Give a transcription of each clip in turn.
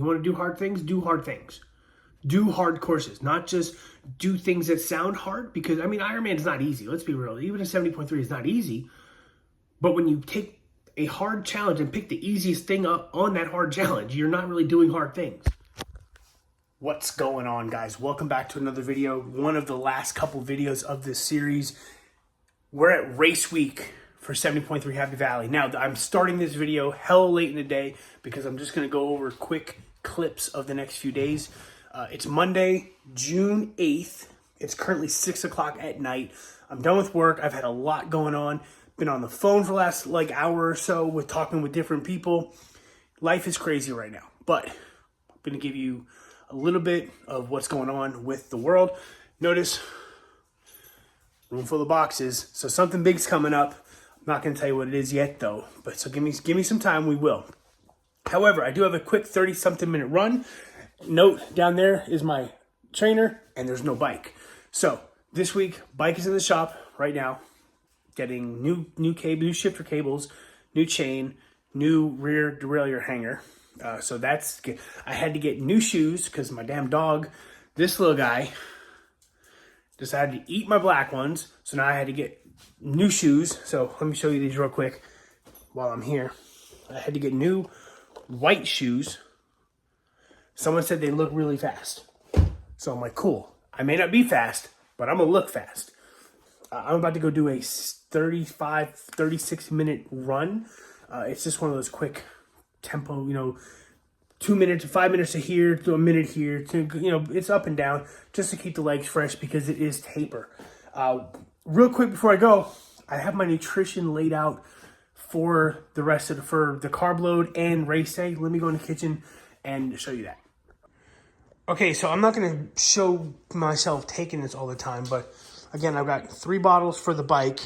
You want to do hard things? Do hard things. Do hard courses, not just do things that sound hard, because, I mean, Ironman is not easy. Let's be real. Even a 70.3 is not easy. But when you take a hard challenge and pick the easiest thing up on that hard challenge, you're not really doing hard things. What's going on, guys? Welcome back to another video. One of the last couple videos of this series. We're at race week for 70.3 Happy Valley. Now, I'm starting this video hell late in the day because I'm just going to go over quick clips of the next few days. It's Monday, June 8th. It's currently 6 o'clock at night. I'm done with work. I've had a lot going on. Been on the phone for the last hour or so with talking with different people. Life is crazy right now, but I'm going to give you a little bit of what's going on with the world. Notice, room full of boxes. So something big's coming up. I'm not going to tell you what it is yet, though. But so give me some time. We will. However, I do have a quick 30-something minute run. Note down there is my trainer, and there's no bike. So this week, bike is in the shop right now, getting new shifter cables, new chain, new rear derailleur hanger. So that's, I had to get new shoes because my damn dog, this little guy, decided to eat my black ones. So now I had to get new shoes. So let me show you these real quick while I'm here. I had to get new white shoes. Someone said they look really fast. So I'm like, cool. I may not be fast, but I'm gonna look fast. I'm about to go do a 36 minute run. It's just one of those quick tempo, 2 minutes to 5 minutes to here to a minute here to, it's up and down just to keep the legs fresh because it is taper. Real quick before I go, I have my nutrition laid out for the rest of for the carb load and race day. Let me go in the kitchen and show you that. Okay, so I'm not going to show myself taking this all the time, but again, I've got 3 bottles for the bike.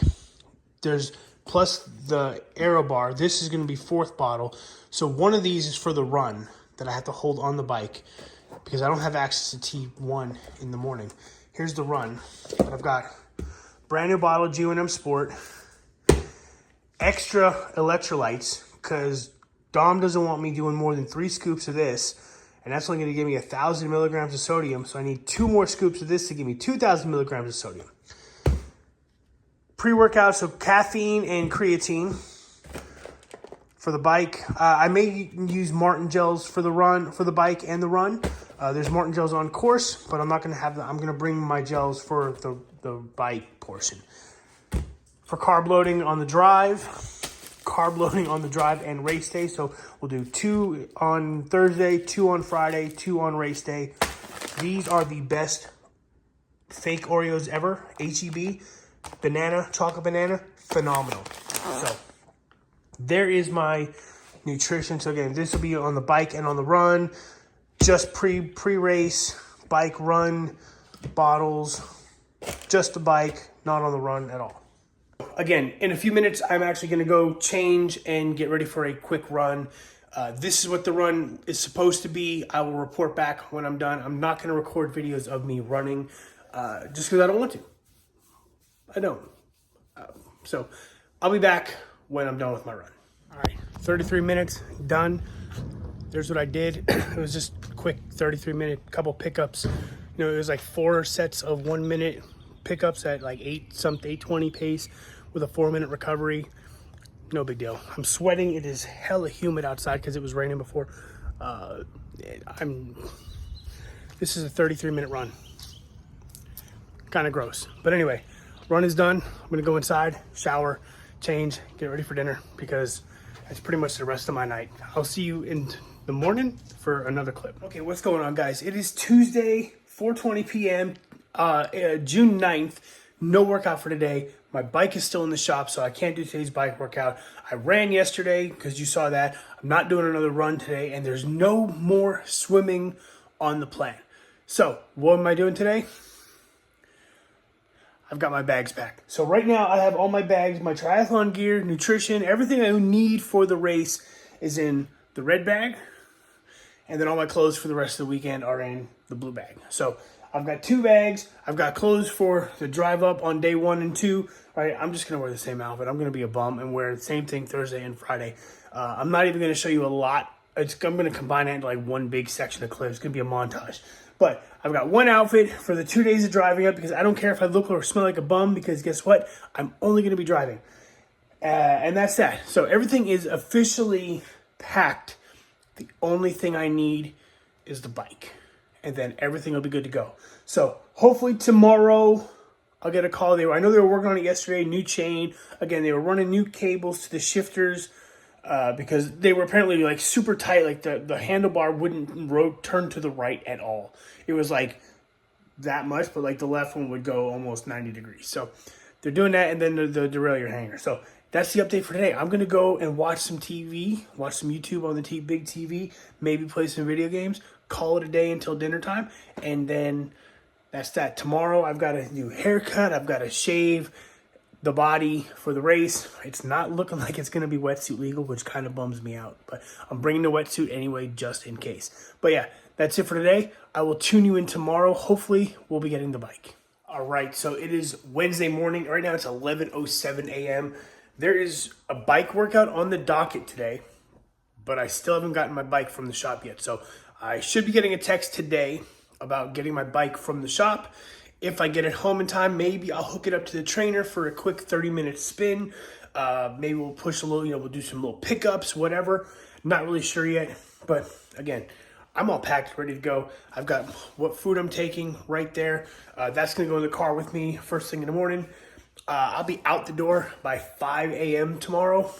There's plus the aero bar. This is going to be 4th bottle. So one of these is for the run that I have to hold on the bike because I don't have access to T1 in the morning. Here's the run. I've got brand new bottle G&M Sport, extra electrolytes because Dom doesn't want me doing more than 3 scoops of this. And that's only going to give me 1,000 milligrams of sodium. So I need 2 more scoops of this to give me 2,000 milligrams of sodium. Pre-workout, so caffeine and creatine for the bike. I may use Martin gels for the run, for the bike and the run. There's Martin gels on course, but I'm not going to have them. I'm going to bring my gels for the bike portion. For carb loading on the drive. And race day. So we'll do 2 on Thursday, 2 on Friday, 2 on race day. These are the best fake Oreos ever. HEB, banana, chocolate banana, phenomenal. So there is my nutrition. So again, this will be on the bike and on the run. Just pre-race, bike, run, bottles. Just the bike, not on the run at all. Again, in a few minutes, I'm actually going to go change and get ready for a quick run. This is what the run is supposed to be. I will report back when I'm done. I'm not going to record videos of me running just because I don't want to. I don't. So I'll be back when I'm done with my run. All right, 33 minutes, done. There's what I did. It was just quick 33-minute couple pickups. It was like 4 sets of 1 minute pickups at like 820 pace with a 4-minute recovery. No big deal. I'm sweating. It is hella humid outside because it was raining before. This is a 33-minute run. Kind of gross. But anyway, run is done. I'm going to go inside, shower, change, get ready for dinner because that's pretty much the rest of my night. I'll see you in the morning for another clip. Okay, what's going on, guys? It is Tuesday, 4:20 p.m., June 9th. No workout for today. My bike is still in the shop, so I can't do today's bike workout. I ran yesterday because you saw that. I'm not doing another run today, and there's no more swimming on the plan. So what am I doing today? I've got my bags packed. So right now I have all my bags, my triathlon gear, nutrition, everything I need for the race is in the red bag. And then all my clothes for the rest of the weekend are in the blue bag. So I've got 2 bags. I've got clothes for the drive up on day 1 and 2. Right, I'm just going to wear the same outfit. I'm going to be a bum and wear the same thing Thursday and Friday. I'm not even going to show you a lot I'm going to combine it into like one big section of clips. It's going to be a montage. But I've got one outfit for the 2 days of driving up because I don't care if I look or smell like a bum because guess what? I'm only going to be driving. And that's that. So everything is officially packed. The only thing I need is the bike. And then everything will be good to go. So hopefully tomorrow I'll get a call. I know they were working on it yesterday, new chain. Again, they were running new cables to the shifters because they were apparently like super tight. Like the handlebar wouldn't turn to the right at all. It was like that much, but like the left one would go almost 90 degrees. So they're doing that, and then the derailleur hanger. So that's the update for today. I'm going to go and watch some TV, watch some YouTube on the big TV, maybe play some video games, call it a day until dinner time, and then that's that. Tomorrow I've got a new haircut. I've got to shave the body for the race. It's not looking like it's going to be wetsuit legal, which kind of bums me out. But I'm bringing the wetsuit anyway, just in case. But yeah, that's it for today. I will tune you in tomorrow. Hopefully, we'll be getting the bike. All right, so it is Wednesday morning. Right now, it's 11:07 a.m. There is a bike workout on the docket today, but I still haven't gotten my bike from the shop yet. So I should be getting a text today about getting my bike from the shop. If I get it home in time, maybe I'll hook it up to the trainer for a quick 30-minute spin. Maybe we'll push a little, we'll do some little pickups, whatever. Not really sure yet, but again, I'm all packed, ready to go. I've got what food I'm taking right there. That's going to go in the car with me first thing in the morning. I'll be out the door by 5 a.m. tomorrow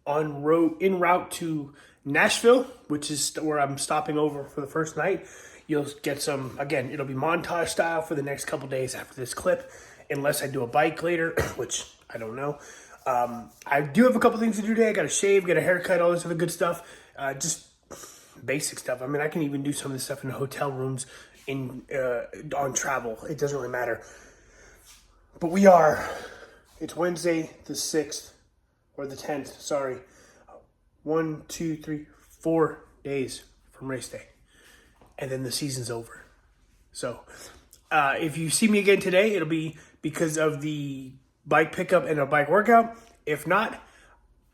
en route to Nashville, which is where I'm stopping over for the first night. You'll get some, again, it'll be montage style for the next couple days after this clip, unless I do a bike later, which I don't know. I do have a couple things to do today. I got to shave, get a haircut, all this other good stuff. Just basic stuff. I mean, I can even do some of this stuff in the hotel rooms on travel. It doesn't really matter. But it's Wednesday the 6th, or the 10th, sorry. 1, 2, 3, 4 days from race day. And then the season's over. So if you see me again today, it'll be because of the bike pickup and a bike workout. If not,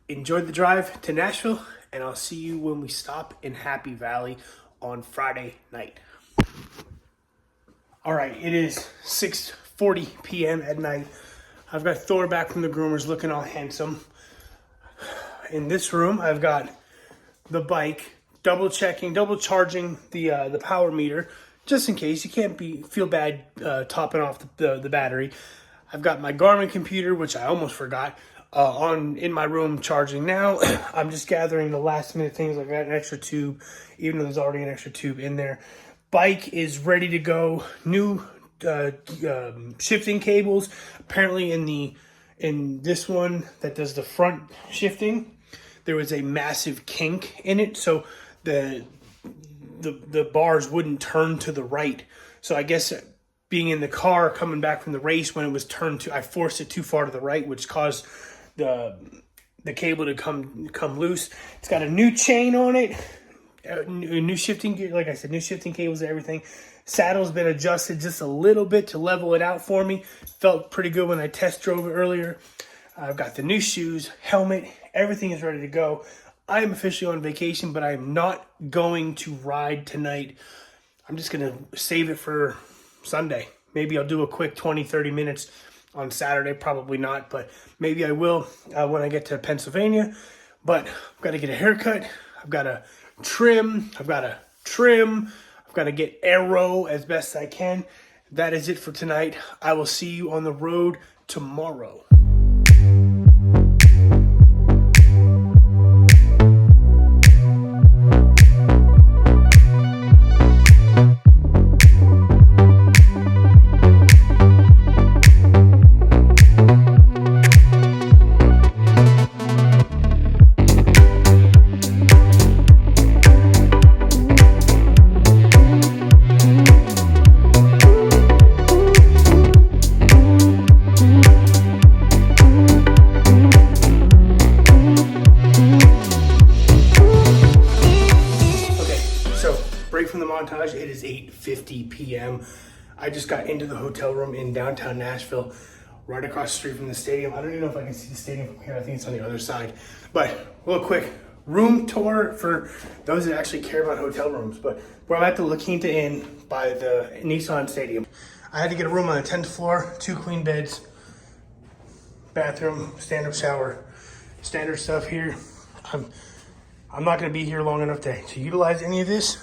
enjoy the drive to Nashville, and I'll see you when we stop in Happy Valley on Friday night. All right, it is 6:40 p.m. at night. I've got Thor back from the groomers looking all handsome. In this room, I've got the bike, double charging the power meter, just in case. You can't feel bad topping off the battery. I've got my Garmin computer, which I almost forgot, in my room charging now. I'm just gathering the last minute things. I got an extra tube, even though there's already an extra tube in there. Bike is ready to go. New shifting cables. Apparently in this one that does the front shifting, there was a massive kink in it, so the bars wouldn't turn to the right. So I guess being in the car coming back from the race, when it was turned to, I forced it too far to the right, which caused the cable to come loose. It's got a new chain on it, new shifting gear, like I said, new shifting cables and everything. Saddle's been adjusted just a little bit to level it out for me. Felt pretty good when I test drove it earlier. I've got the new shoes, helmet, everything is ready to go. I am officially on vacation, but I am not going to ride tonight. I'm just going to save it for Sunday. Maybe I'll do a quick 20, 30 minutes on Saturday. Probably not, but maybe I will when I get to Pennsylvania. But I've got to get a haircut. I've got to trim. I've got to get aero as best I can. That is it for tonight. I will see you on the road tomorrow. It is 8:50 p.m. I just got into the hotel room in downtown Nashville, right across the street from the stadium. I don't even know if I can see the stadium from here. I think it's on the other side. But real quick, room tour for those that actually care about hotel rooms. But we're at the La Quinta Inn by the Nissan Stadium. I had to get a room on the 10th floor, 2 queen beds, bathroom, stand-up shower, standard stuff here. I'm not going to be here long enough to utilize any of this.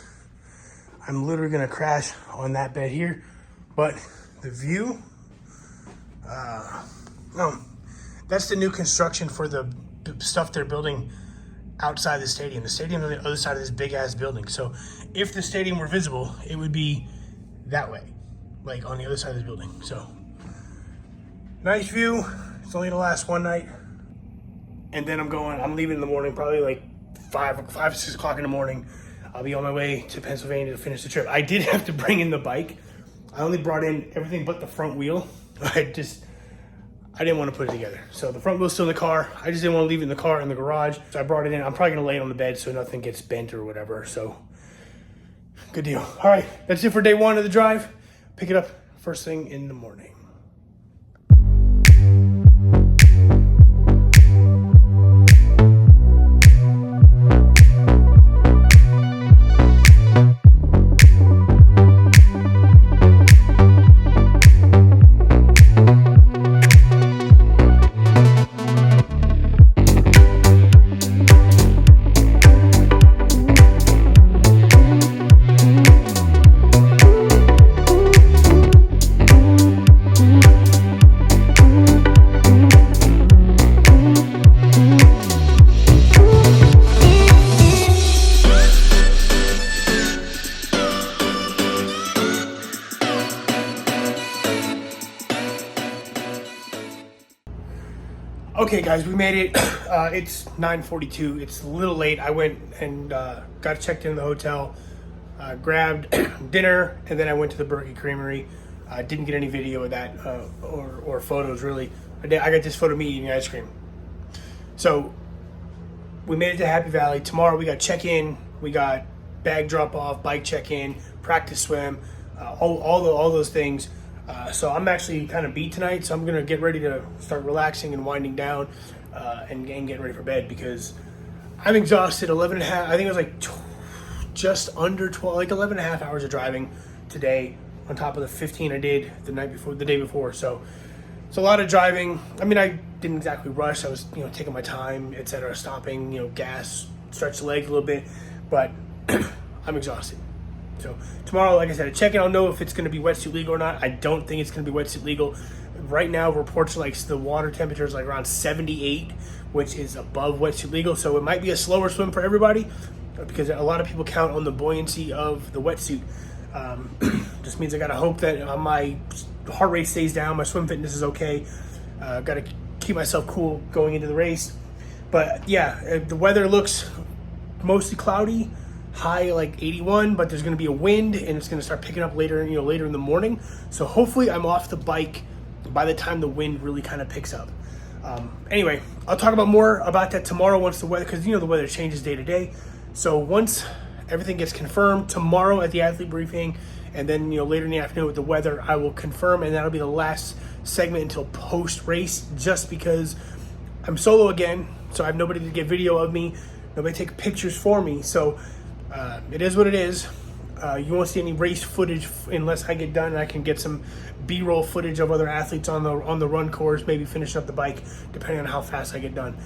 I'm literally going to crash on that bed here. But the view, that's the new construction for the stuff they're building outside the stadium. The stadium's on the other side of this big ass building. So if the stadium were visible, it would be that way, like on the other side of the building. So nice view. It's only gonna last one night. And then I'm leaving in the morning, probably like 6 o'clock in the morning. I'll be on my way to Pennsylvania to finish the trip. I did have to bring in the bike. I only brought in everything but the front wheel. I didn't want to put it together. So the front wheel's still in the car. I just didn't want to leave it in the car in the garage. So I brought it in. I'm probably going to lay it on the bed so nothing gets bent or whatever. So good deal. All right, that's it for day 1 of the drive. Pick it up first thing in the morning. Okay guys, we made it. It's 9:42. It's a little late. I went and got checked into the hotel, grabbed dinner, and then I went to the Berkey Creamery. I didn't get any video of that or photos really. I got this photo of me eating ice cream. So we made it to Happy Valley. Tomorrow we got check-in, we got bag drop-off, bike check-in, practice swim, all those things. So I'm actually kind of beat tonight, so I'm going to get ready to start relaxing and winding down and getting ready for bed because I'm exhausted. 11 and a half, I think it was like just under 12, like 11 and a half hours of driving today on top of the 15 I did the day before. So it's a lot of driving. I mean, I didn't exactly rush. I was, taking my time, etc., stopping, gas, stretch the legs a little bit, but I'm exhausted. So tomorrow, like I said, check in. I'll know if it's going to be wetsuit legal or not. I don't think it's going to be wetsuit legal. Right now, reports are like the water temperature is like around 78, which is above wetsuit legal. So it might be a slower swim for everybody because a lot of people count on the buoyancy of the wetsuit. Just means I got to hope that my heart rate stays down, my swim fitness is okay. Got to keep myself cool going into the race. But yeah, the weather looks mostly cloudy. High like 81, but there's going to be a wind and it's going to start picking up later in the morning. So hopefully I'm off the bike by the time the wind really kind of picks up. Anyway, I'll talk about more about that tomorrow once the weather, because the weather changes day to day. So once everything gets confirmed tomorrow at the athlete briefing, and then later in the afternoon with the weather, I will confirm, and that'll be the last segment until post race. Just because I'm solo again, so I have nobody to get video of me, nobody take pictures for me. So. It is what it is. You won't see any race footage unless I get done and I can get some B-roll footage of other athletes on the run course, maybe finishing up the bike, depending on how fast I get done.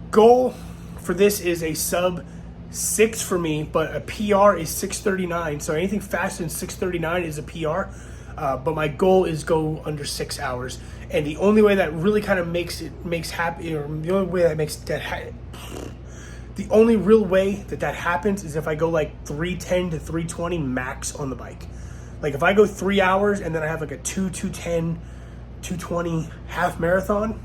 Goal for this is a sub 6 for me, but a PR is 6:39. So anything faster than 6:39 is a PR. But my goal is go under 6 hours. And the only way that really kind of makes happy, or the only way that makes that the only real way that happens is if I go like 3:10 to 3:20 max on the bike. Like if I go 3 hours and then I have like a 2:10, 2:20 half marathon,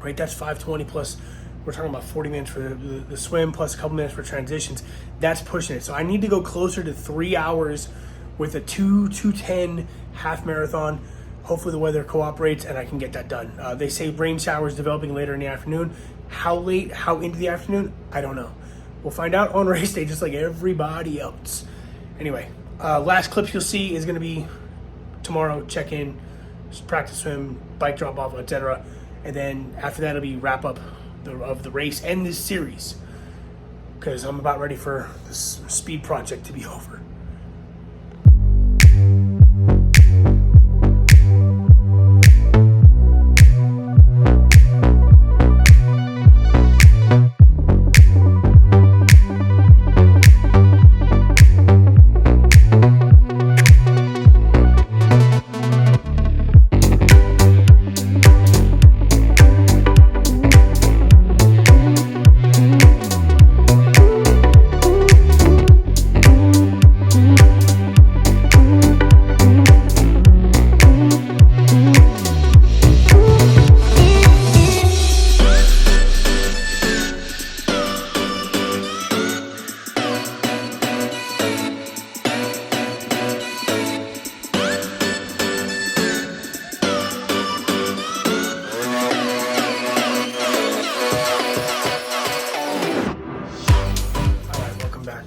right? That's 5:20 plus, we're talking about 40 minutes for the swim plus a couple minutes for transitions. That's pushing it. So I need to go closer to 3 hours with a 2:10 half marathon. Hopefully the weather cooperates and I can get that done. They say rain showers developing later in the afternoon. How late, how into the afternoon, I don't know. We'll find out on race day just like everybody else. Anyway, last clips you'll see is going to be tomorrow, check-in, practice swim, bike drop-off, etc. And then after that it'll be wrap-up of the race and this series. because I'm about ready for this speed project to be over.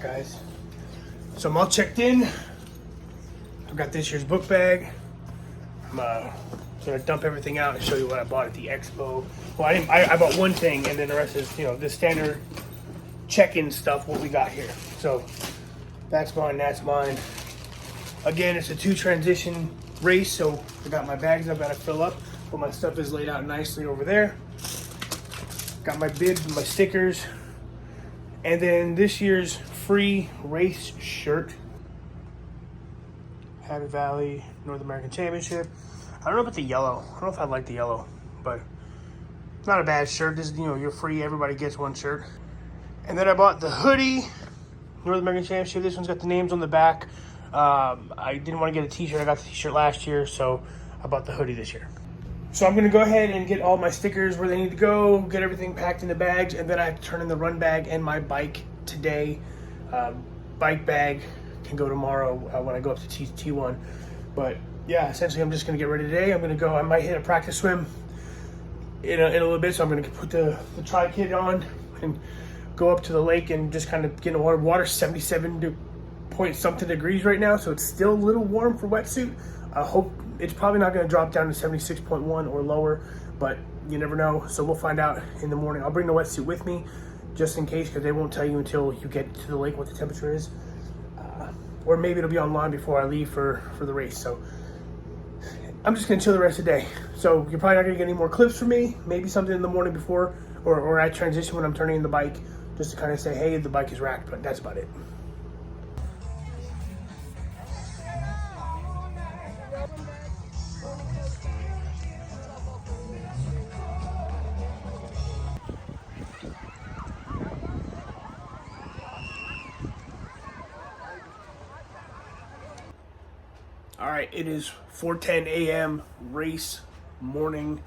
Guys, so I'm all checked in. I've got this year's book bag. I'm gonna dump everything out and show you what I bought at the expo. Well, I bought one thing, and then the rest is, the standard check-in stuff, what we got here. So that's mine, that's mine. Again, it's a 2 transition race, so I got my bags I've got to fill up, but my stuff is laid out nicely over there. Got my bibs and my stickers, and then this year's free race shirt. Happy Valley North American Championship. I don't know about the yellow. I don't know if I like the yellow, but not a bad shirt. This, you're free. Everybody gets one shirt. And then I bought the hoodie, North American Championship. This one's got the names on the back. I didn't want to get a t-shirt. I got the t-shirt last year, so I bought the hoodie this year. So I'm going to go ahead and get all my stickers where they need to go, get everything packed in the bags, and then I have to turn in the run bag and my bike today. Bike bag can go tomorrow when I go up to T1. But yeah, essentially I'm just going to get ready today. I'm going to go, I might hit a practice swim in a little bit, so I'm going to put the tri-kit on and go up to the lake and just kind of get in the water. Water's 77 point something degrees right now, so it's still a little warm for wetsuit. I hope it's probably not going to drop down to 76.1 or lower, but you never know, so we'll find out in the morning. I'll bring the wetsuit with me just in case, because they won't tell you until you get to the lake what the temperature is. Or maybe it'll be online before I leave for the race. So I'm just going to chill the rest of the day. So you're probably not going to get any more clips from me. Maybe something in the morning before, or I transition when I'm turning in the bike, just to kind of say, hey, the bike is racked, but that's about it. All right, it is 4:10 a.m. race morning.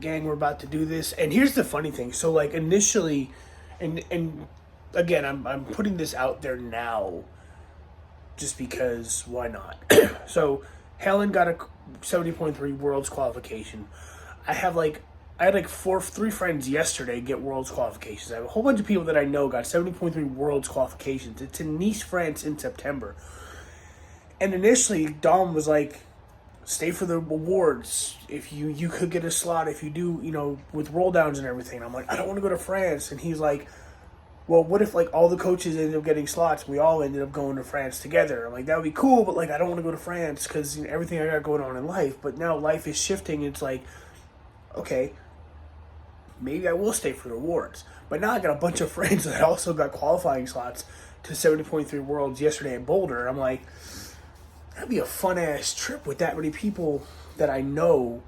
Gang, we're about to do this. And here's the funny thing. So like initially, and again, I'm putting this out there now just because why not? So Helen got a 70.3 Worlds qualification. I had like 3 friends yesterday get Worlds qualifications. I have a whole bunch of people that I know got 70.3 Worlds qualifications. It's in Nice, France in September. And initially, Dom was like, stay for the awards. If you could get a slot if you do, with roll downs and everything. I'm like, I don't want to go to France. And he's like, well, what if like all the coaches ended up getting slots and we all ended up going to France together? I'm like, that would be cool, but like I don't want to go to France because everything I got going on in life. But now life is shifting. It's like, okay, maybe I will stay for the awards. But now I got a bunch of friends that also got qualifying slots to 70.3 Worlds yesterday in Boulder. And I'm like, that'd be a fun-ass trip with that many people that I know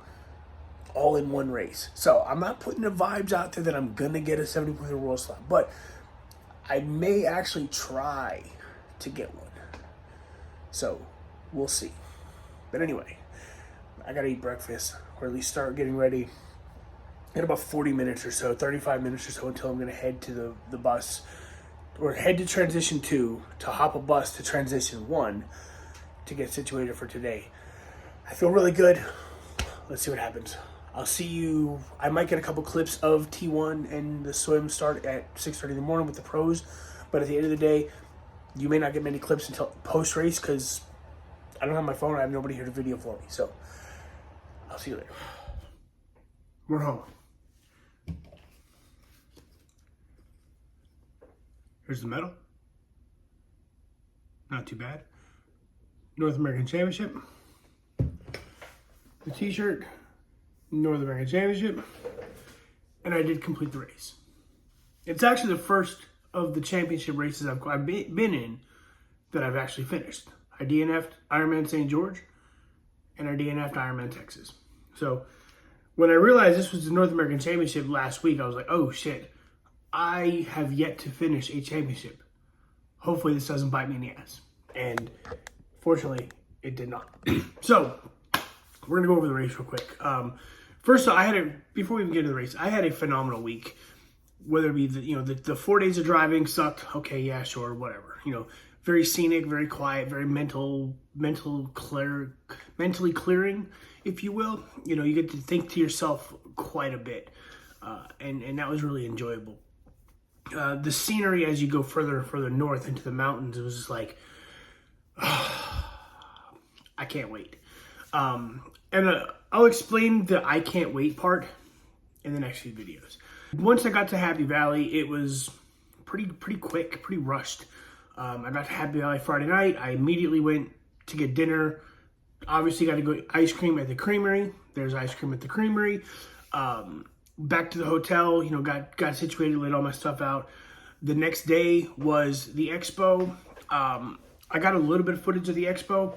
all in one race. So I'm not putting the vibes out there that I'm going to get a 70.3 World slot, but I may actually try to get one. So we'll see. But anyway, I got to eat breakfast, or at least start getting ready in about 40 minutes or so, 35 minutes or so, until I'm going to head to the bus, or head to transition 2 to hop a bus to transition 1 to get situated for today. I feel really good. Let's see what happens. I'll see you. I might get a couple clips of T1 and the swim start at 6:30 in the morning with the pros, but at the end of the day, you may not get many clips until post-race because I don't have my phone. I have nobody here to video for me. So I'll see you later. We're home. Here's the medal. Not too bad. North American Championship. The t-shirt. North American Championship. And I did complete the race. It's actually the first of the championship races I've been in that I've actually finished. I DNF'd Ironman St. George, and I DNF'd Ironman Texas. So when I realized this was the North American Championship last week, I was like, oh shit, I have yet to finish a championship. Hopefully this doesn't bite me in the ass. And fortunately, it did not. So we're gonna go over the race real quick. First, before we even get to the race, I had a phenomenal week. Whether it be the 4 days of driving sucked. Okay, yeah, sure, whatever. Very scenic, very quiet, very mentally clearing, if you will. You get to think to yourself quite a bit, and that was really enjoyable. The scenery as you go further and further north into the mountains, it was just like, I can't wait. And I'll explain the I can't wait part in the next few videos. Once I got to Happy Valley, it was pretty quick, pretty rushed. I got to Happy Valley Friday night. I immediately went to get dinner. Obviously got to go ice cream at the creamery. There's ice cream at the creamery. Back to the hotel, got situated, laid all my stuff out. The next day was the expo. I got a little bit of footage of the expo.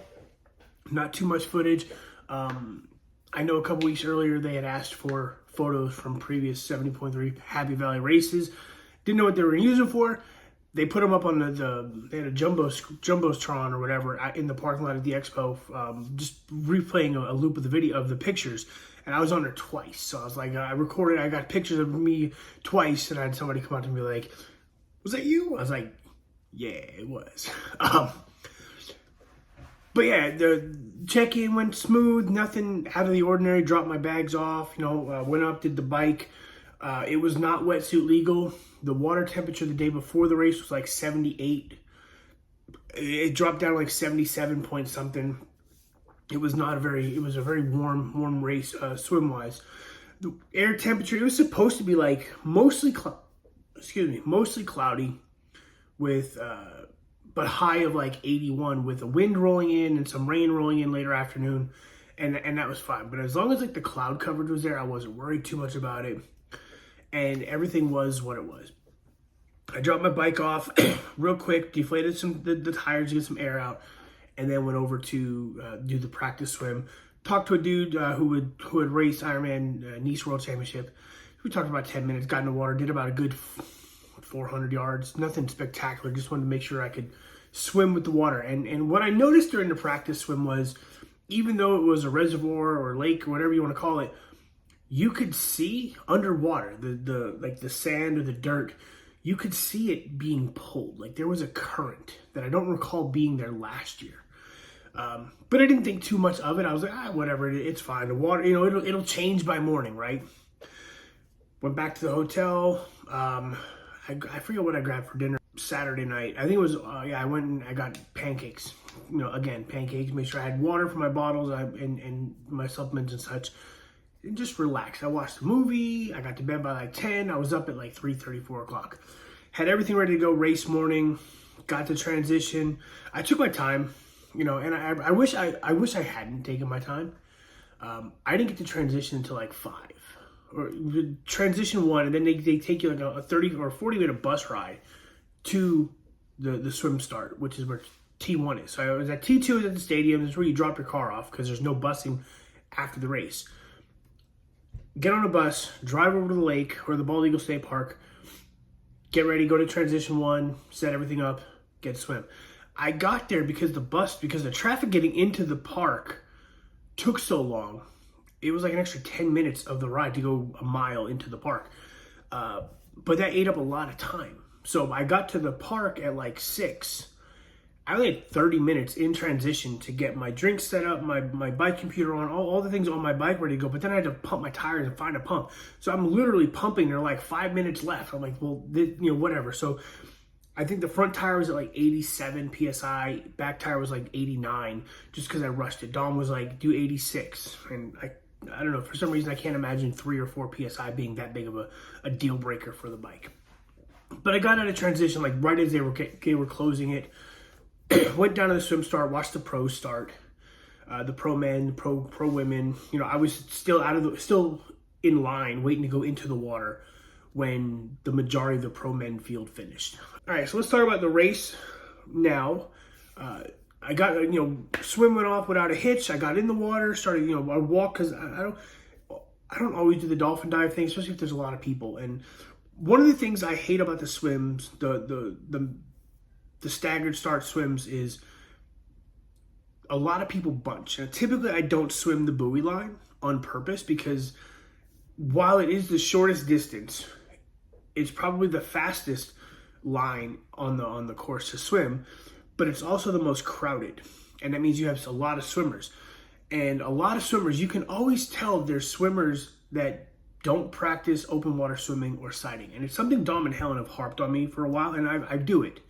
Not too much footage. I know a couple weeks earlier they had asked for photos from previous 70.3 Happy Valley races. Didn't know what they were using for. They put them up on they had a jumbotron or whatever in the parking lot of the expo, just replaying a loop of the video of the pictures. And I was on there twice. So I was like, I got pictures of me twice, and I had somebody come up to me like, was that you? I was like, yeah, it was. But yeah, the check-in went smooth, nothing out of the ordinary. Dropped my bags off, went up, did the bike. It was not wetsuit legal. The water temperature the day before the race was like 78. It dropped down to like 77 point something. It was a very warm race, swim-wise. The air temperature, it was supposed to be like mostly cloudy with, but high of like 81 with the wind rolling in and some rain rolling in later afternoon. And that was fine. But as long as like the cloud coverage was there, I wasn't worried too much about it. And everything was what it was. I dropped my bike off real quick, deflated the tires to get some air out, and then went over to do the practice swim. Talked to a dude who had raced Ironman Nice World Championship. We talked about 10 minutes, got in the water, did about a good 400 yards. Nothing spectacular, just wanted to make sure I could swim with the water. And what I noticed during the practice swim was, even though it was a reservoir or lake or whatever you want to call it, you could see underwater, the sand or the dirt, you could see it being pulled. Like there was a current that I don't recall being there last year. But I didn't think too much of it. I was like, whatever, it's fine. The water, it'll change by morning, right? Went back to the hotel. I forget what I grabbed for dinner Saturday night. I think it was, I went and I got pancakes. Again, pancakes, make sure I had water for my bottles and my supplements and such. And just relax. I watched a movie. I got to bed by like 10. I was up at like 3:30, 4 o'clock. Had everything ready to go race morning. Got to transition. I took my time, and I wish I hadn't taken my time. I didn't get to transition until like 5. Or transition 1, and then they take you like a 30 or 40-minute bus ride to the swim start, which is where T1 is. So I was at T2 at the stadium. That's where you drop your car off because there's no busing after the race. Get on a bus, drive over to the lake or the Bald Eagle State Park, get ready, go to transition 1, set everything up, get to swim. I got there because the traffic getting into the park took so long. It was like an extra 10 minutes of the ride to go a mile into the park. But that ate up a lot of time. So I got to the park at like 6. I only had 30 minutes in transition to get my drink set up, my bike computer on, all the things on my bike ready to go. But then I had to pump my tires and find a pump. So I'm literally pumping. There are like 5 minutes left. I'm like, well, whatever. So I think the front tire was at like 87 PSI. Back tire was like 89 just because I rushed it. Dom was like, do 86. And I don't know. For some reason, I can't imagine 3 or 4 PSI being that big of a deal breaker for the bike. But I got out of transition like right as they were closing it. Went down to the swim start, watched the pros start, the pro men, pro women. You know, I was still in line waiting to go into the water when the majority of the pro men field finished. All right, so let's talk about the race now. I got, swim went off without a hitch. I got in the water, started, I walk because I don't always do the dolphin dive thing, especially if there's a lot of people. And one of the things I hate about the swims, the staggered start swims, is a lot of people bunch. And typically I don't swim the buoy line on purpose because while it is the shortest distance, it's probably the fastest line on the course to swim, but it's also the most crowded. And that means you have a lot of swimmers. And a lot of swimmers, you can always tell there's swimmers that don't practice open water swimming or sighting. And it's something Dom and Helen have harped on me for a while, and I do it.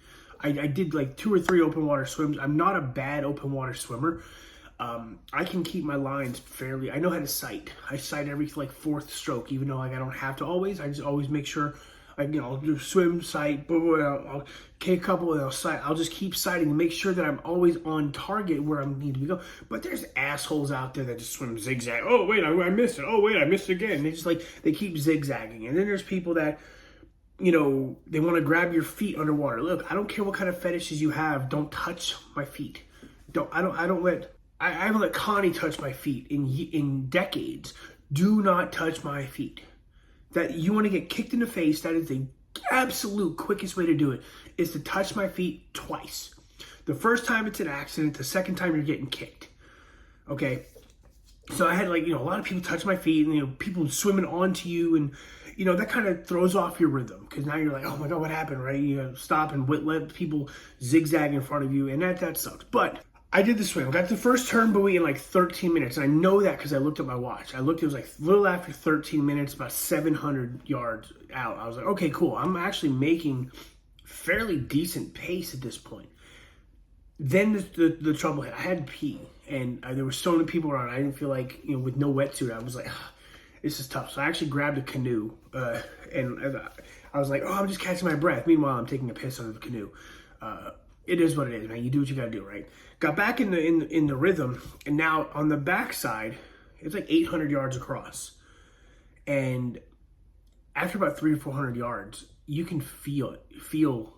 I did like 2 or 3 open water swims. I'm not a bad open water swimmer. I can keep my lines fairly. I know how to sight. I sight every like 4th stroke, even though like I don't have to always. I just always make sure, I'll do swim, sight, boom, I'll kick a couple, and I'll sight. I'll just keep sighting and make sure that I'm always on target where I need to go. But there's assholes out there that just swim zigzag. Oh wait, I missed it. Oh wait, I missed it again. They just they keep zigzagging. And then there's people that, they want to grab your feet underwater. Look, I don't care what kind of fetishes you have. Don't touch my feet. I haven't let Connie touch my feet in decades. Do not touch my feet. That you want to get kicked in the face, that is the absolute quickest way to do it, is to touch my feet twice. The first time it's an accident, the second time you're getting kicked. Okay? So I had a lot of people touch my feet, and people swimming onto you, and that kind of throws off your rhythm, because now you're like, oh my God, what happened, right? You stop and let people zigzag in front of you, and that sucks. But I did the swim. I got the first turn buoy in like 13 minutes, and I know that because I looked at my watch. It was like a little after 13 minutes, about 700 yards out. I was like, okay, cool. I'm actually making fairly decent pace at this point. Then the trouble hit. I had to pee, and there were so many people around. I didn't feel like, with no wetsuit, I was like, this is tough. So I actually grabbed a canoe, and I was like, oh, I'm just catching my breath. Meanwhile, I'm taking a piss out of the canoe. It is what it is, man. You do what you gotta do, right? Got back in the rhythm, and now on the backside, it's like 800 yards across. And after about 300 or 400 yards, you can feel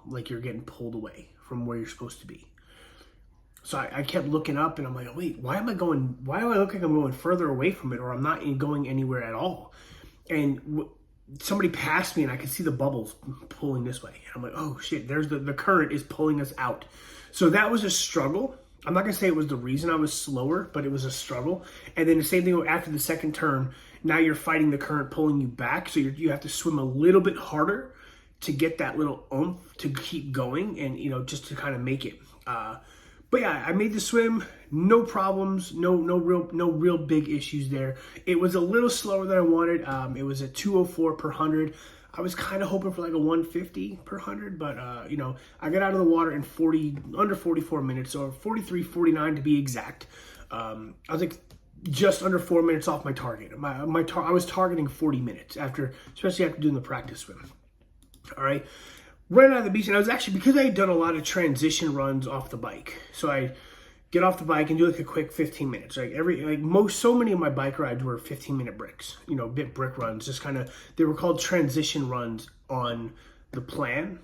like you're getting pulled away from where you're supposed to be. So I kept looking up, and I'm like, wait, why do I look like I'm going further away from it, or I'm not going anywhere at all? And somebody passed me, and I could see the bubbles pulling this way. And I'm like, oh shit, there's the current is pulling us out. So that was a struggle. I'm not gonna say it was the reason I was slower, but it was a struggle. And then the same thing after the second turn, now you're fighting the current pulling you back. So you have to swim a little bit harder to get that little oomph to keep going, and just to kind of make it. But yeah, I made the swim, no problems, no real big issues there. It was a little slower than I wanted. It was at 204 per 100. I was kind of hoping for like a 150 per 100, but I got out of the water in under 44 minutes, or 43, 49 to be exact. I was like just under 4 minutes off my target. I was targeting 40 minutes especially after doing the practice swim. All right. Ran out of the beach, and I was actually, because I had done a lot of transition runs off the bike, so I get off the bike and do like a quick 15 minutes. So many of my bike rides were 15-minute bricks, brick runs, just kind of, they were called transition runs on the plan.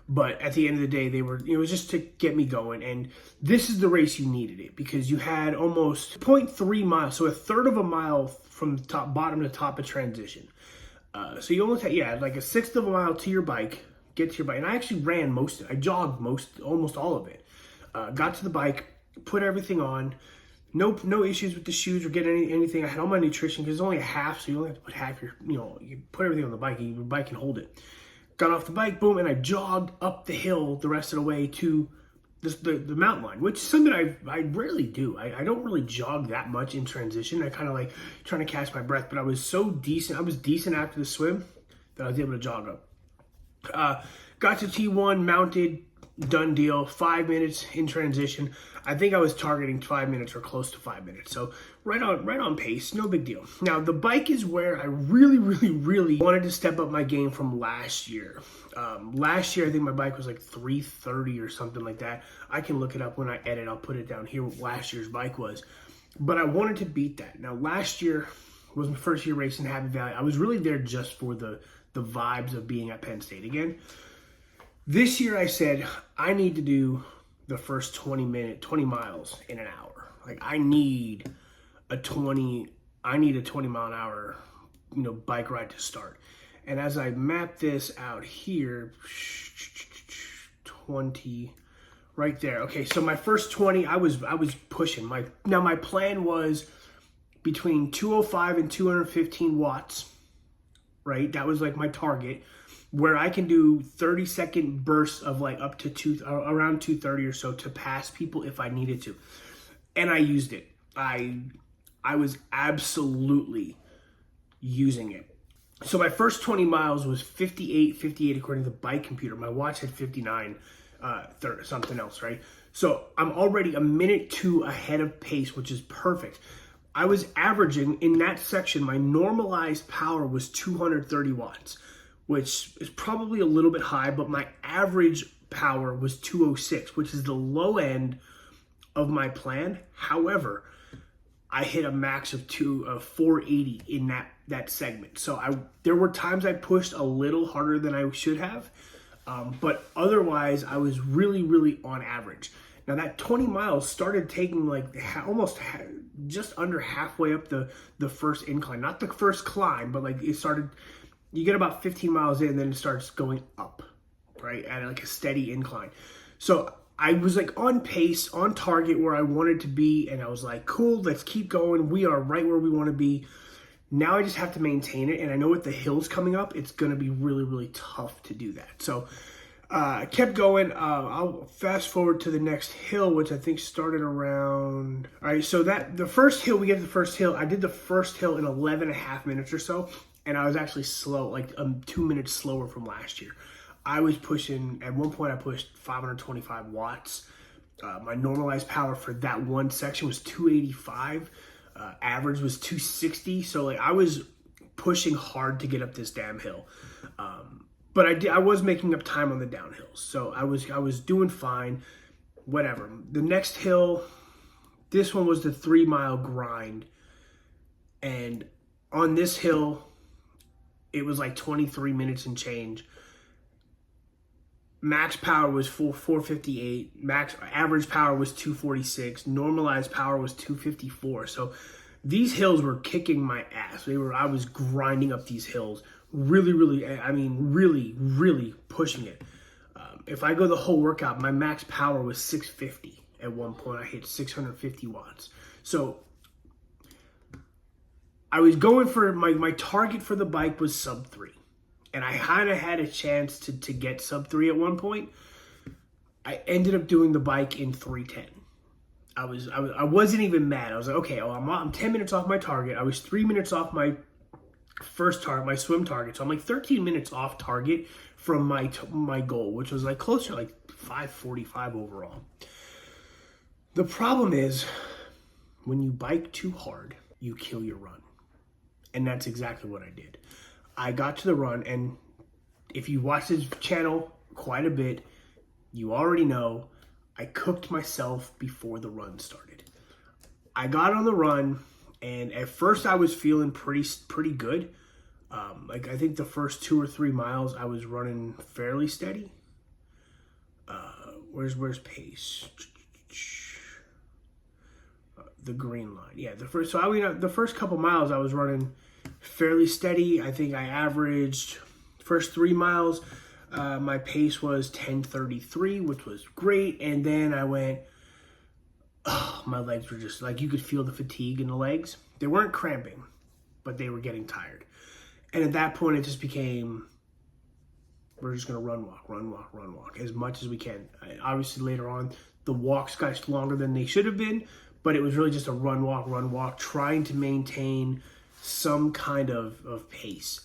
But at the end of the day, it was just to get me going. And this is the race you needed it, because you had almost 0.3 miles, so a third of a mile from bottom to top of transition. So you only had like a sixth of a mile to your bike, get to your bike. And I actually ran I jogged almost all of it. Got to the bike, put everything on. No issues with the shoes or getting anything. I had all my nutrition, because it's only a half, so you only have to put half you put everything on the bike, and your bike can hold it. Got off the bike, boom, and I jogged up the hill the rest of the way to the mountain line, which is something I rarely do. I don't really jog that much in transition. I kind of like trying to catch my breath, but I was decent after the swim that I was able to jog up. Got to T1, mounted, done deal. 5 minutes in transition. I think I was targeting 5 minutes or close to 5 minutes. So right on pace, no big deal. Now the bike is where I really wanted to step up my game from last year. Last year, I think my bike was like 330 or something like that. I can look it up when I edit. I'll put it down here what last year's bike was. But I wanted to beat that. Now last year was my first year racing Happy Valley. I was really there just for the vibes of being at Penn State again. This year I said, I need to do the first 20 miles in an hour. Like I need a 20 mile an hour, bike ride to start. And as I map this out here, 20 right there. Okay, so my first 20, I was pushing. My plan was between 205 and 215 watts, right? That was like my target, where I can do 30-second bursts of like up to around 230 or so to pass people if I needed to. And I used it. I was absolutely using it. So my first 20 miles was 58 according to the bike computer. My watch had 59, something else, right? So I'm already a minute 2 ahead of pace, which is perfect. I was averaging in that section, my normalized power was 230 watts, which is probably a little bit high, but my average power was 206, which is the low end of my plan. However, I hit a max of 480 in that segment. So there were times I pushed a little harder than I should have, but otherwise I was really on average. Now that 20 miles started taking like just under halfway up the first incline, not the first climb, but like it started. You get about 15 miles in, and then it starts going up, right, at like a steady incline. So I was like on pace, on target where I wanted to be, and I was like, cool, let's keep going. We are right where we want to be. Now I just have to maintain it, and I know with the hills coming up, it's going to be really tough to do that. So I kept going. I'll fast forward to the next hill, which I think started around... All right, so the first hill, we get to the first hill. I did the first hill in 11 and a half minutes or so, and I was actually slow, like 2 minutes slower from last year. I was pushing, at one point I pushed 525 watts. My normalized power for that one section was 285. Average was 260. So like I was pushing hard to get up this damn hill. But I was making up time on the downhills. So I was doing fine, whatever. The next hill, this one was the 3 mile grind. And on this hill, it was like 23 minutes and change. Max power was 458. Max average power was 246. Normalized power was 254. So these hills were kicking my ass. I was grinding up these hills. Really pushing it. If I go the whole workout, my max power was 650. At one point, I hit 650 watts. So I was going for my target for the bike was sub 3. And I kind of had a chance to get sub 3 at one point. I ended up doing the bike in 3:10. I wasn't even mad. I was like, okay, well, I'm 10 minutes off my target. I was 3 minutes off my first target, my swim target. So I'm like 13 minutes off target from my goal, which was like closer to like 545 overall. The problem is when you bike too hard, you kill your run. And that's exactly what I did. I got to the run, and if you watch this channel quite a bit, you already know I cooked myself before the run started. I got on the run, and at first I was feeling pretty good. Like I think the first 2 or 3 miles I was running fairly steady. Where's pace? The green line. Yeah, the first couple miles I was running fairly steady. I think I averaged first 3 miles. My pace was 10:33, which was great. And then I went, my legs were just like, you could feel the fatigue in the legs. They weren't cramping, but they were getting tired. And at that point, it just became, we're just going to run, walk as much as we can. Obviously, later on, the walks got longer than they should have been, but it was really just a run, walk, trying to maintain some kind of pace.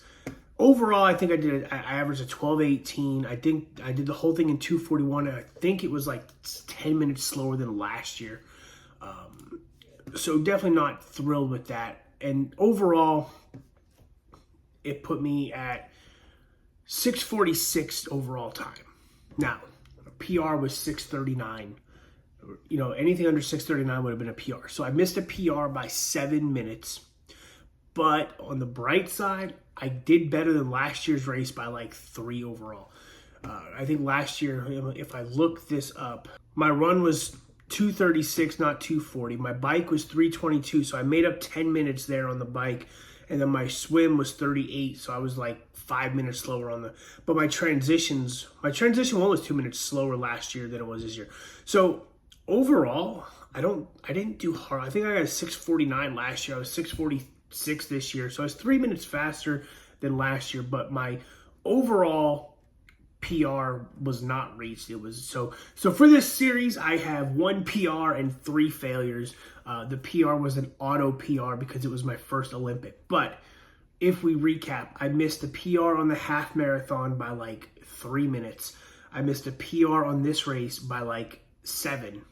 Overall, I think I averaged a 12:18. I think I did the whole thing in 2:41. I think it was like 10 minutes slower than last year. So definitely not thrilled with that. And overall, it put me at 6:46 overall time. Now, PR was 6:39. You know, anything under 6:39 would have been a PR. So I missed a PR by 7 minutes. But on the bright side, I did better than last year's race by like 3 overall. I think last year, if I look this up, my run was 2:36, not 2:40. My bike was 3:22, so I made up 10 minutes there on the bike. And then my swim was 38, so I was like 5 minutes slower on the. But my transition one was 2 minutes slower last year than it was this year. So overall, I didn't do hard. I think I got a 6:49 last year. I was 6:46 this year, so I was 3 minutes faster than last year. But my overall PR was not reached. It was so for this series, I have 1 PR and 3 failures. The PR was an auto PR because it was my first Olympic. But if we recap, I missed a PR on the half marathon by like 3 minutes. I missed a PR on this race by like 7.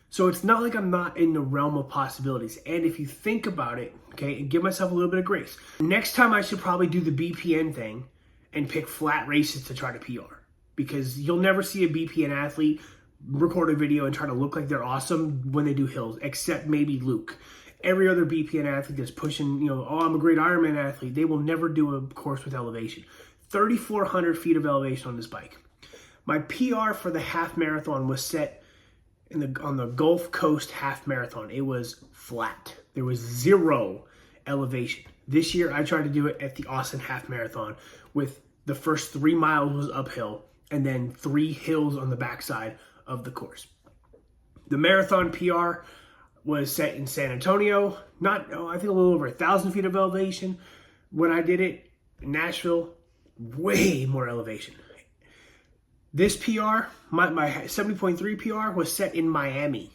So it's not like I'm not in the realm of possibilities. And if you think about it, okay, and give myself a little bit of grace, next time I should probably do the BPN thing and pick flat races to try to PR. Because you'll never see a BPN athlete record a video and try to look like they're awesome when they do hills, except maybe Luke. Every other BPN athlete that's pushing, you know, oh, I'm a great Ironman athlete, they will never do a course with elevation. 3,400 feet of elevation on this bike. My PR for the half marathon was set on the Gulf Coast half marathon. It was flat. There was 0 elevation. This year, I tried to do it at the Austin half marathon with the first 3 miles was uphill and then 3 hills on the backside of the course. The marathon PR was set in San Antonio, I think a little over 1,000 feet of elevation. When I did it in Nashville, way more elevation. This PR, my 70.3 PR was set in Miami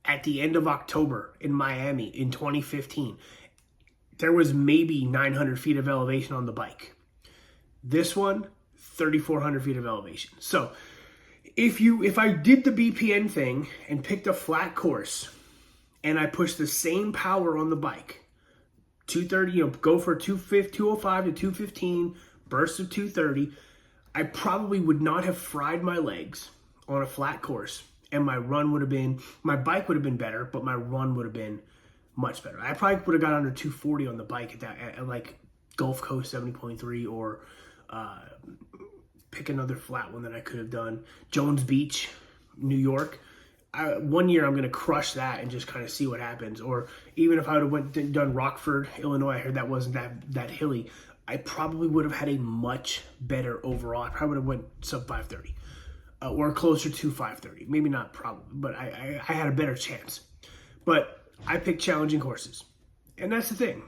at the end of October in Miami in 2015. There was maybe 900 feet of elevation on the bike. This one, 3,400 feet of elevation. So if I did the BPN thing and picked a flat course and I pushed the same power on the bike, 230, go for 205 to 215, bursts of 230, I probably would not have fried my legs on a flat course, and my bike would have been better, but my run would have been much better. I probably would have got under 240 on the bike at like Gulf Coast 70.3 or pick another flat one that I could have done. Jones Beach, New York. One year I'm going to crush that and just kind of see what happens. Or even if I would have done Rockford, Illinois, I heard that wasn't that hilly. I probably would have had a much better overall. I probably would have went sub 530 or closer to 530. Maybe not probably, but I had a better chance. But I picked challenging courses. And that's the thing.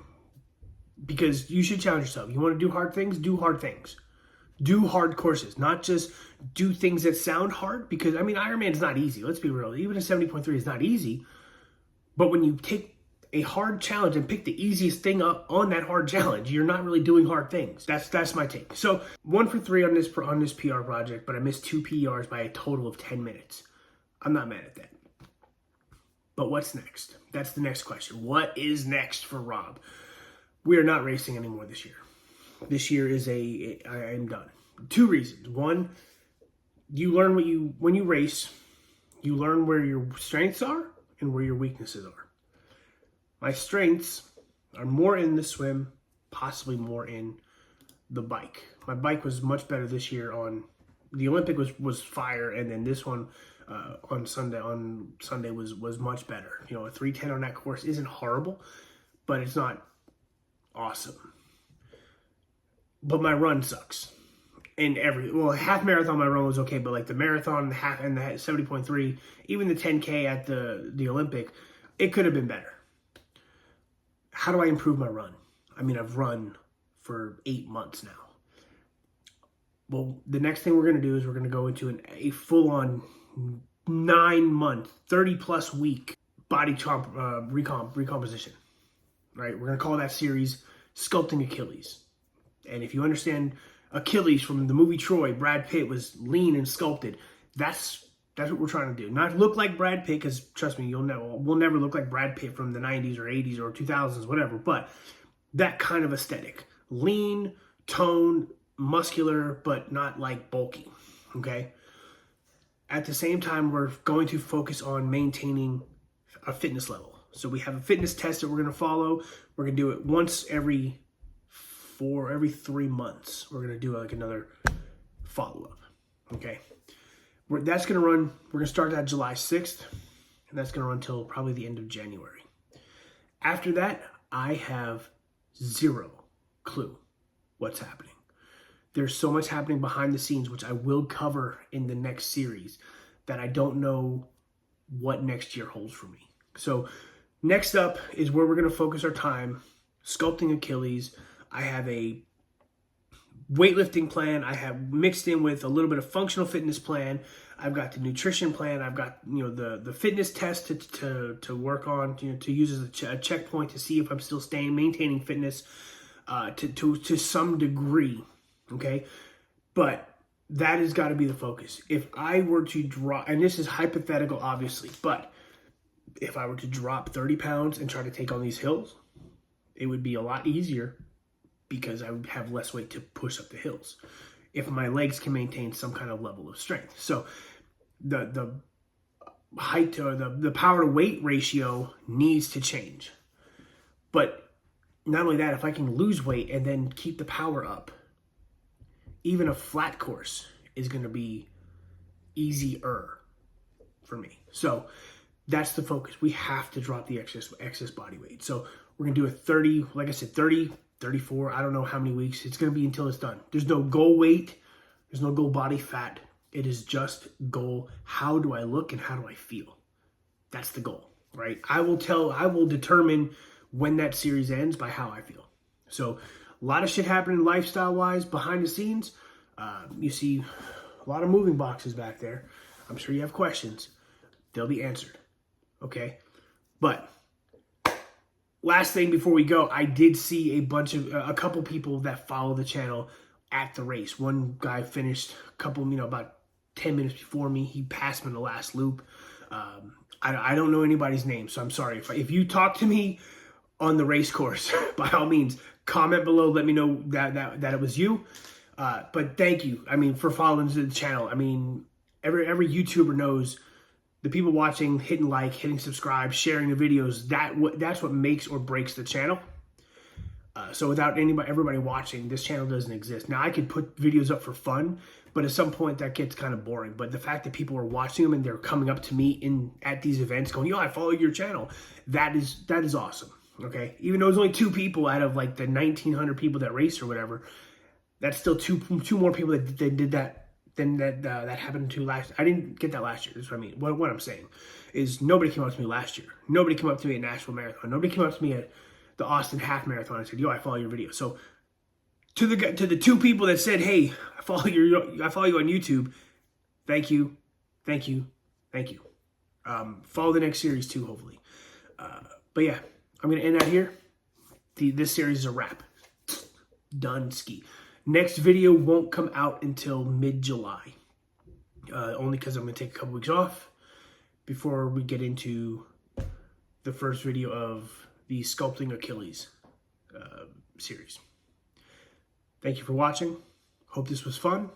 Because you should challenge yourself. You want to do hard things? Do hard things. Do hard courses. Not just do things that sound hard. Because, I mean, Ironman is not easy. Let's be real. Even a 70.3 is not easy. But when you take a hard challenge and pick the easiest thing up on that hard challenge, you're not really doing hard things. That's my take. So 1 for 3 on this PR project, but I missed 2 PRs by a total of 10 minutes. I'm not mad at that. But what's next? That's the next question. What is next for Rob? We are not racing anymore this year. This year is I am done. 2 reasons. One, you learn when you race, you learn where your strengths are and where your weaknesses are. My strengths are more in the swim, possibly more in the bike. My bike was much better this year on the Olympic was fire, and then this one on Sunday was much better. You know, a 310 on that course isn't horrible, but it's not awesome. But my run sucks. And half marathon my run was okay, but like the marathon, the half and the 70.3, even the 10K at the Olympic, it could have been better. How do I improve my run? I mean, I've run for 8 months now. Well, the next thing we're going to do is we're going to go into a full-on 9-month, 30-plus week body recomposition. Right? We're going to call that series Sculpting Achilles. And if you understand Achilles from the movie Troy, Brad Pitt was lean and sculpted. That's what we're trying to do. Not look like Brad Pitt, because trust me, we'll never look like Brad Pitt from the 90s or 80s or 2000s, whatever. But that kind of aesthetic. Lean, toned, muscular, but not like bulky. Okay? At the same time, we're going to focus on maintaining a fitness level. So we have a fitness test that we're going to follow. We're going to do it once every 3 months. We're going to do like another follow-up. Okay? That's going to run, we're going to start that July 6th, and that's going to run until probably the end of January. After that, I have zero clue what's happening. There's so much happening behind the scenes, which I will cover in the next series, that I don't know what next year holds for me. So next up is where we're going to focus our time, sculpting Achilles. I have a weightlifting plan. I have mixed in with a little bit of functional fitness plan. I've got the nutrition plan. I've got, the fitness test to work on, to use as a checkpoint to see if I'm still maintaining fitness to some degree. Okay. But that has got to be the focus. If I were to drop, and this is hypothetical, obviously, but if I were to drop 30 pounds and try to take on these hills, it would be a lot easier because I would have less weight to push up the hills if my legs can maintain some kind of level of strength. So the height or the power to weight ratio needs to change. But not only that, if I can lose weight and then keep the power up, even a flat course is going to be easier for me. So that's the focus. We have to drop the excess body weight. So we're going to do a 30, like I said, 30, 34, I don't know how many weeks. It's going to be until it's done. There's no goal weight. There's no goal body fat. It is just goal, how do I look and how do I feel? That's the goal, right? I will determine when that series ends by how I feel. So a lot of shit happening lifestyle-wise behind the scenes. You see a lot of moving boxes back there. I'm sure you have questions. They'll be answered, okay? But last thing before we go, I did see a couple people that follow the channel at the race. One guy finished about 10 minutes before me. He passed me in the last loop. I don't know anybody's name, so I'm sorry. If you talk to me on the race course, by all means, comment below. Let me know that it was you. But thank you. For following the channel. Every YouTuber knows the people watching, hitting like, hitting subscribe, sharing the videos. That's what makes or breaks the channel. So without everybody watching, this channel doesn't exist. Now I could put videos up for fun, but at some point that gets kind of boring. But the fact that people are watching them and they're coming up to me at these events going, I follow your channel. That is awesome. Okay. Even though there's only 2 people out of like the 1,900 people that race or whatever, that's still two more people that did that than that happened to last. I didn't get that last year. That's what I mean. What I'm saying is nobody came up to me last year. Nobody came up to me at Nashville Marathon. Nobody came up to me at the Austin Half Marathon and said, I follow your video. So to the 2 people that said, hey, I follow you on YouTube, thank you. Follow the next series too, hopefully. But yeah, I'm going to end that here. This series is a wrap. Done ski. Next video won't come out until mid-July. Only because I'm going to take a couple weeks off before we get into the first video of the Sculpting Achilles series. Thank you for watching. Hope this was fun.